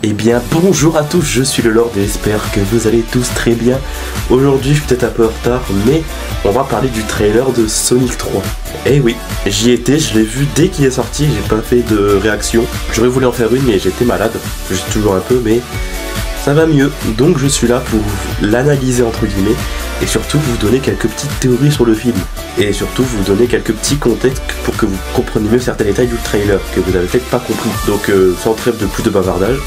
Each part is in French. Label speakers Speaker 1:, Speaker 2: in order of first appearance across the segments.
Speaker 1: Eh bien bonjour à tous, je suis le Lord et j'espère que vous allez tous très bien. Aujourd'hui je suis peut-être un peu en retard, mais on va parler du trailer de Sonic 3. Eh oui, j'y étais, je l'ai vu dès qu'il est sorti, j'ai pas fait de réaction. J'aurais voulu en faire une mais j'étais malade, je suis toujours un peu, mais ça va mieux. Donc je suis là pour l'analyser entre guillemets et surtout vous donner quelques petites théories sur le film. Et surtout vous donner quelques petits contextes pour que vous compreniez mieux certains détails du trailer que vous n'avez peut-être pas compris. Donc sans trêve de plus de bavardage.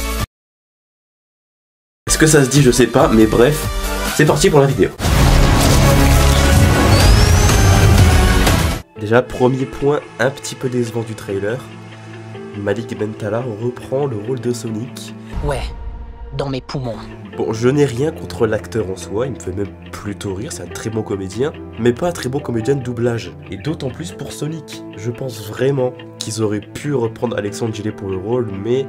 Speaker 1: Est-ce que ça se dit, je sais pas, mais bref, c'est parti pour la vidéo. Déjà, premier point un petit peu décevant du trailer. Malik Bentala reprend le rôle de Sonic.
Speaker 2: Ouais, dans mes poumons.
Speaker 1: Bon, je n'ai rien contre l'acteur en soi, il me fait même plutôt rire, c'est un très bon comédien, mais pas un très bon comédien de doublage. Et d'autant plus pour Sonic. Je pense vraiment qu'ils auraient pu reprendre Alexandre Gillet pour le rôle, mais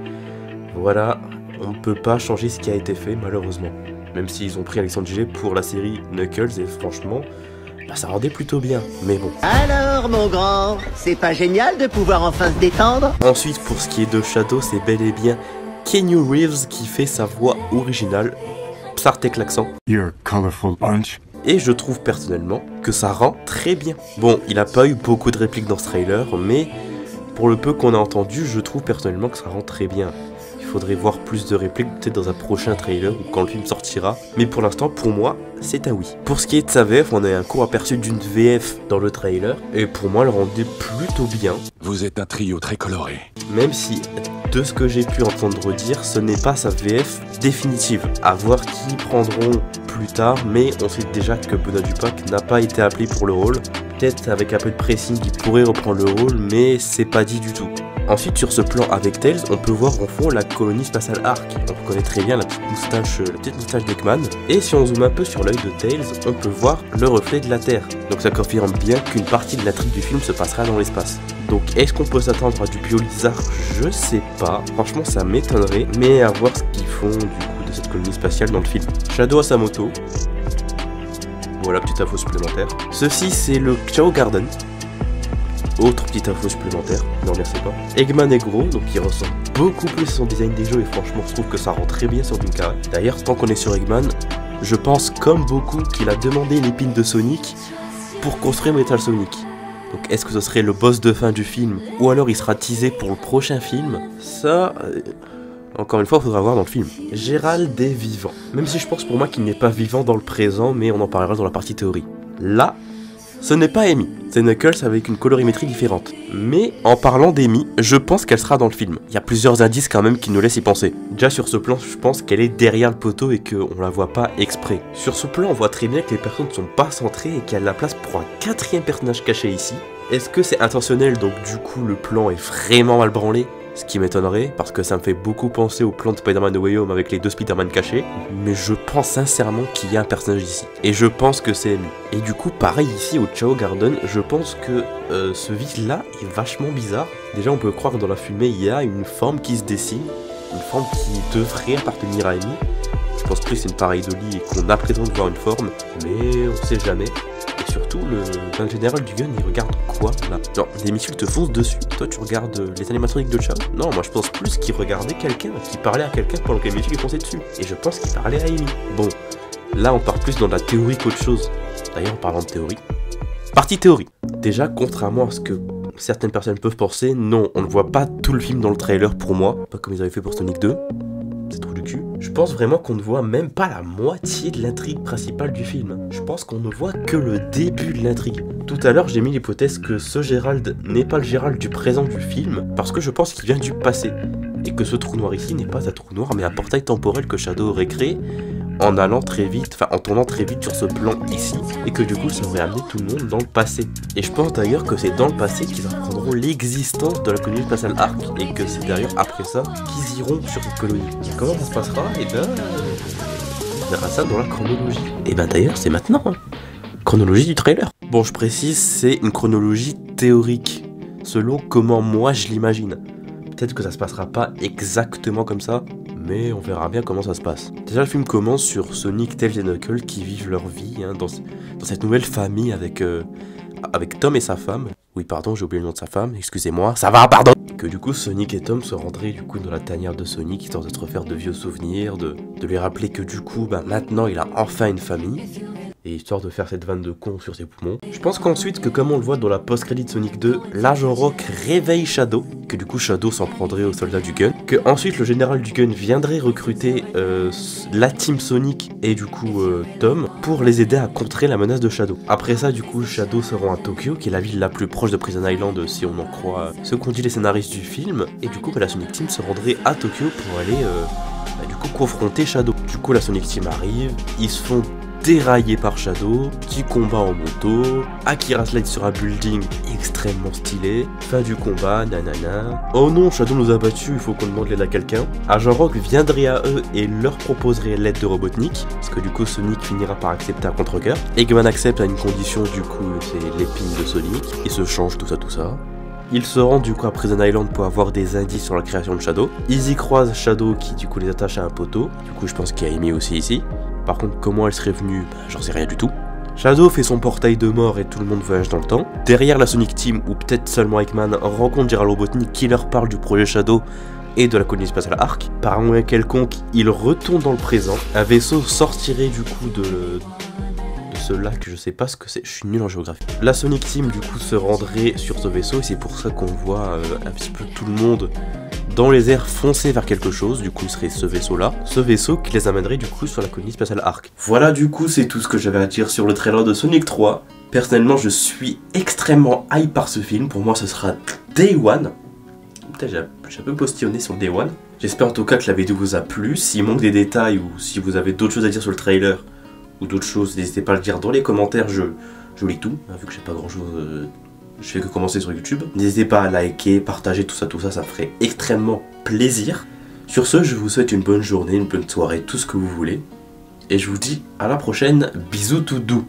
Speaker 1: voilà, on ne peut pas changer ce qui a été fait malheureusement. Même s'ils ont pris Alexandre Gillet pour la série Knuckles et franchement, bah, ça rendait plutôt bien, mais bon.
Speaker 3: Alors mon grand, c'est pas génial de pouvoir enfin se détendre?
Speaker 1: Ensuite, pour ce qui est de Shadow, c'est bel et bien Keanu Reeves qui fait sa voix originale, Psartek l'accent.
Speaker 4: You're a colorful bunch.
Speaker 1: Et je trouve personnellement que ça rend très bien. Bon, il a pas eu beaucoup de répliques dans ce trailer, mais pour le peu qu'on a entendu, je trouve personnellement que ça rend très bien. Il faudrait voir plus de répliques peut-être dans un prochain trailer ou quand le film sortira. Mais pour l'instant, pour moi, c'est un oui. Pour ce qui est de sa VF, on a un court aperçu d'une VF dans le trailer. Et pour moi, elle rendait plutôt bien.
Speaker 4: Vous êtes un trio très coloré.
Speaker 1: Même si, de ce que j'ai pu entendre dire, ce n'est pas sa VF définitive. À voir qui prendront plus tard, mais on sait déjà que Benoît Dupac n'a pas été appelé pour le rôle. Peut-être avec un peu de pressing, il pourrait reprendre le rôle, mais c'est pas dit du tout. Ensuite, sur ce plan avec Tails, on peut voir en fond la colonie spatiale Ark. On reconnaît très bien la petite moustache d'Eggman. Et si on zoome un peu sur l'œil de Tails, on peut voir le reflet de la Terre. Donc ça confirme bien qu'une partie de l'intrigue du film se passera dans l'espace. Donc est-ce qu'on peut s'attendre à du Bio-Lizard? Je sais pas. Franchement, ça m'étonnerait. Mais à voir ce qu'ils font du coup de cette colonie spatiale dans le film. Shadow a sa moto. Voilà, petite info supplémentaire. Ceci, c'est le Chao Garden. Autre petite info supplémentaire, ne remerciez pas. Eggman est gros, donc il ressemble beaucoup plus à son design des jeux et franchement je trouve que ça rend très bien sur une carré. D'ailleurs, tant qu'on est sur Eggman, je pense comme beaucoup qu'il a demandé l'épine de Sonic pour construire Metal Sonic. Donc est-ce que ce serait le boss de fin du film ou alors il sera teasé pour le prochain film? Ça, encore une fois, il faudra voir dans le film. Gérald est vivant, même si je pense pour moi qu'il n'est pas vivant dans le présent, mais on en parlera dans la partie théorie. Là, ce n'est pas Amy, c'est Knuckles avec une colorimétrie différente. Mais en parlant d'Amy, je pense qu'elle sera dans le film. Il y a plusieurs indices quand même qui nous laissent y penser. Déjà sur ce plan, je pense qu'elle est derrière le poteau et qu'on la voit pas exprès. Sur ce plan, on voit très bien que les personnes ne sont pas centrées et qu'il y a de la place pour un quatrième personnage caché ici. Est-ce que c'est intentionnel, donc du coup le plan est vraiment mal branlé? Ce qui m'étonnerait, parce que ça me fait beaucoup penser au plan de Spider-Man No Way Home avec les deux Spider-Man cachés. Mais je pense sincèrement qu'il y a un personnage ici. Et je pense que c'est Amy. Et du coup, pareil ici au Chao Garden, je pense que ce vide-là est vachement bizarre. Déjà, on peut croire que dans la fumée, il y a une forme qui se dessine. Une forme qui devrait appartenir à Amy. Je pense plus que c'est une pareille de lit et qu'on a l'impression de voir une forme. Mais on sait jamais. Et surtout, le général du gun, il regarde quoi là? Non, des missiles te foncent dessus. Toi, tu regardes les animatroniques de Chao? Non, moi je pense plus qu'il regardait quelqu'un, qu'il parlait à quelqu'un pendant que les missiles lui fonçaient dessus. Et je pense qu'il parlait à Amy. Bon, là on part plus dans de la théorie qu'autre chose. D'ailleurs, en parlant de théorie. Partie théorie. Déjà, contrairement à ce que certaines personnes peuvent penser, non, on ne voit pas tout le film dans le trailer pour moi. Pas comme ils avaient fait pour Sonic 2. C'est trop du cul. Je pense vraiment qu'on ne voit même pas la moitié de l'intrigue principale du film. Je pense qu'on ne voit que le début de l'intrigue. Tout à l'heure, j'ai mis l'hypothèse que ce Gérald n'est pas le Gérald du présent du film, parce que je pense qu'il vient du passé. Et que ce trou noir ici n'est pas un trou noir, mais un portail temporel que Shadow aurait créé en allant très vite, en tournant très vite sur ce plan ici, et que du coup ça aurait amené tout le monde dans le passé. Et je pense d'ailleurs que c'est dans le passé qu'ils apprendront l'existence de la colonie spatiale Ark, et que c'est d'ailleurs après ça qu'ils iront sur cette colonie. Et comment ça se passera? Et ben, on verra ça dans la chronologie. Et ben d'ailleurs c'est maintenant, hein. Chronologie du trailer. Bon, je précise, c'est une chronologie théorique, selon comment moi je l'imagine. Peut-être que ça se passera pas exactement comme ça, mais on verra bien comment ça se passe. Déjà, le film commence sur Sonic, Tails et Knuckles qui vivent leur vie hein, dans cette nouvelle famille avec Tom et sa femme. Oui, pardon, j'ai oublié le nom de sa femme, excusez-moi. Ça va, pardon. que du coup Sonic et Tom se rendraient du coup dans la tanière de Sonic, histoire de se refaire de vieux souvenirs, de lui rappeler que du coup maintenant il a enfin une famille. Et histoire de faire cette vanne de con sur ses poumons. Je pense qu'ensuite, que comme on le voit dans la post-crédit de Sonic 2, l'agent Rock réveille Shadow, que du coup Shadow s'en prendrait aux soldats du Gun, que ensuite le général du Gun viendrait recruter la team Sonic et du coup Tom pour les aider à contrer la menace de Shadow. Après ça, du coup, Shadow se rend à Tokyo, qui est la ville la plus proche de Prison Island si on en croit ce qu'ont dit les scénaristes du film, et du coup la Sonic Team se rendrait à Tokyo pour aller du coup confronter Shadow. Du coup la Sonic Team arrive, ils se font déraillé par Shadow, petit combat en moto, Akira slide sur un building extrêmement stylé, fin du combat, nanana. Oh non, Shadow nous a battus, il faut qu'on demande l'aide à quelqu'un. Agent Rock viendrait à eux et leur proposerait l'aide de Robotnik, parce que du coup Sonic finira par accepter à contre-cœur. Eggman accepte à une condition, du coup c'est l'épine de Sonic, il se change tout ça. Ils se rendent du coup à Prison Island pour avoir des indices sur la création de Shadow. Ils y croisent Shadow qui du coup les attache à un poteau, du coup je pense qu'il y a Amy aussi ici. Par contre, comment elle serait venue, j'en sais rien du tout. Shadow fait son portail de mort et tout le monde voyage dans le temps. Derrière la Sonic Team, ou peut-être seulement Eggman, rencontre General Robotnik qui leur parle du projet Shadow et de la colonie spatiale Ark. Par un moyen quelconque, il retourne dans le présent. Un vaisseau sortirait du coup de ce lac, je sais pas ce que c'est, je suis nul en géographie. La Sonic Team du coup se rendrait sur ce vaisseau et c'est pour ça qu'on voit un petit peu tout le monde dans les airs foncer vers quelque chose, du coup ce serait ce vaisseau qui les amènerait du coup sur la colonie spatiale Ark. Voilà, du coup c'est tout ce que j'avais à dire sur le trailer de Sonic 3. Personnellement je suis extrêmement hype par ce film, pour moi ce sera Day One. Peut-être j'ai un peu postillonné sur Day One. J'espère en tout cas que la vidéo vous a plu. S'il manque des détails ou si vous avez d'autres choses à dire sur le trailer ou d'autres choses, n'hésitez pas à le dire dans les commentaires, je lis tout, vu que j'ai pas grand chose, je fais que commencer sur YouTube. N'hésitez pas à liker, partager tout ça, ça me ferait extrêmement plaisir. Sur ce, je vous souhaite une bonne journée, une bonne soirée, tout ce que vous voulez. Et je vous dis à la prochaine, bisous tout doux.